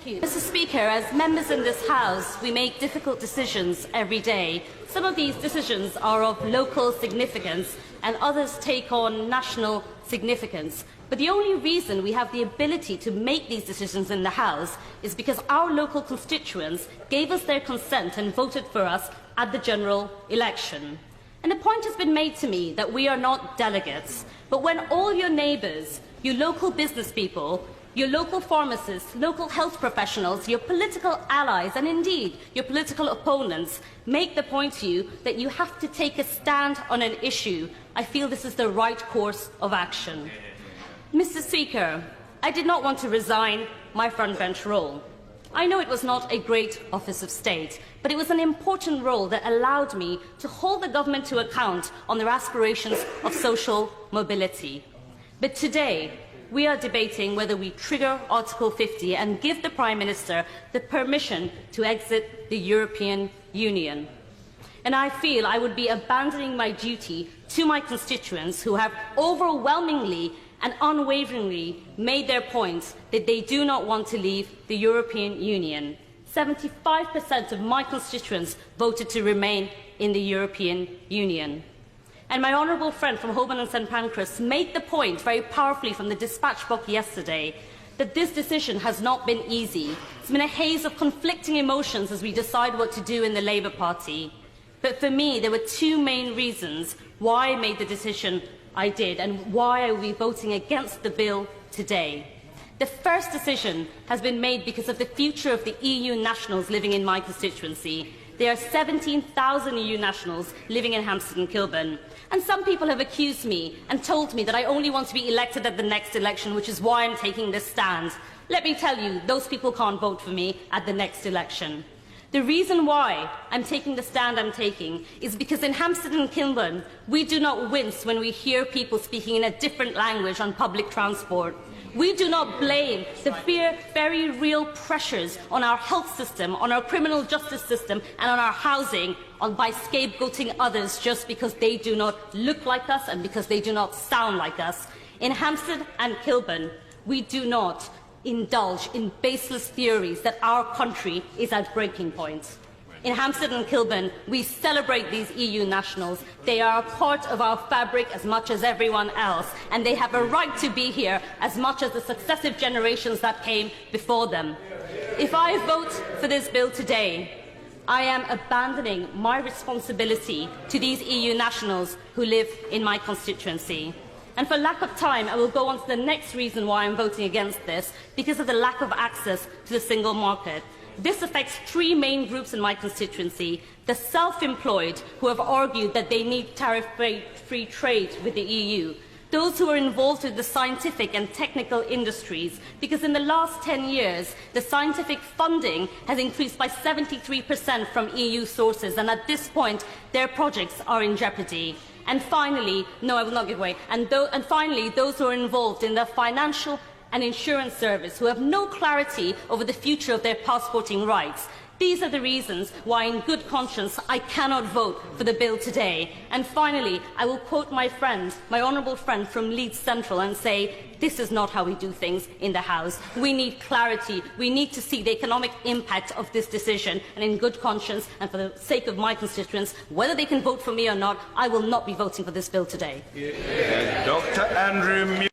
Thank you. Mr. Speaker, as members in this House, we make difficult decisions every day. Some of these decisions are of local significance and others take on national significance. But the only reason we have the ability to make these decisions in the House is because our local constituents gave us their consent and voted for us at the general election. And a point has been made to me that we are not delegates, but when all your neighbours, your local business people, your local pharmacists, local health professionals, your political allies, and indeed your political opponents make the point to you that you have to take a stand on an issue, I feel this is the right course of action. Mr. Speaker, I did not want to resign my frontbench role. I know it was not a great office of state, but it was an important role that allowed me to hold the government to account on their aspirations of social mobility. But today, we are debating whether we trigger Article 50 and give the Prime Minister the permission to exit the European Union. And I feel I would be abandoning my duty to my constituents who have overwhelmingly and unwaveringly made their point that they do not want to leave the European Union. 75% of my constituents voted to remain in the European Union. And my honourable friend from Holborn and St Pancras made the point very powerfully from the dispatch box yesterday that this decision has not been easy. It's been a haze of conflicting emotions as we decide what to do in the Labour Party. But for me, there were two main reasons why I made the decision I did and why I will be voting against the bill today. The first decision has been made because of the future of the EU nationals living in my constituency. There are 17,000 EU nationals living in Hampstead and Kilburn. And some people have accused me and told me that I only want to be elected at the next election, which is why I'm taking this stand. Let me tell you, those people can't vote for me at the next election. The reason why I'm taking the stand I'm taking is because in Hampstead and Kilburn, we do not wince when we hear people speaking in a different language on public transport. We do not blame the very real pressures on our health system, on our criminal justice system and on our housing by scapegoating others just because they do not look like us and because they do not sound like us. In Hampstead and Kilburn, we do not indulge in baseless theories that our country is at breaking point. In Hampstead and Kilburn, we celebrate these EU nationals. They are a part of our fabric as much as everyone else, and they have a right to be here as much as the successive generations that came before them. If I vote for this bill today, I am abandoning my responsibility to these EU nationals who live in my constituency. And for lack of time, I will go on to the next reason why I'm voting against this, because of the lack of access to the single market. This affects three main groups in my constituency: the self-employed, who have argued that they need tariff-free trade with the EU; those who are involved with the scientific and technical industries, because in the last 10 years, the scientific funding has increased by 73% from EU sources, and at this point, their projects are in jeopardy. And finally, no, I will not give away, and finally, those who are involved in the financial and insurance service, who have no clarity over the future of their passporting rights. These are the reasons why, in good conscience, I cannot vote for the bill today. And finally, I will quote my friend, my honourable friend from Leeds Central, and say, this is not how we do things in the House. We need clarity. We need to see the economic impact of this decision. And in good conscience, and for the sake of my constituents, whether they can vote for me or not, I will not be voting for this bill today. Dr. Andrew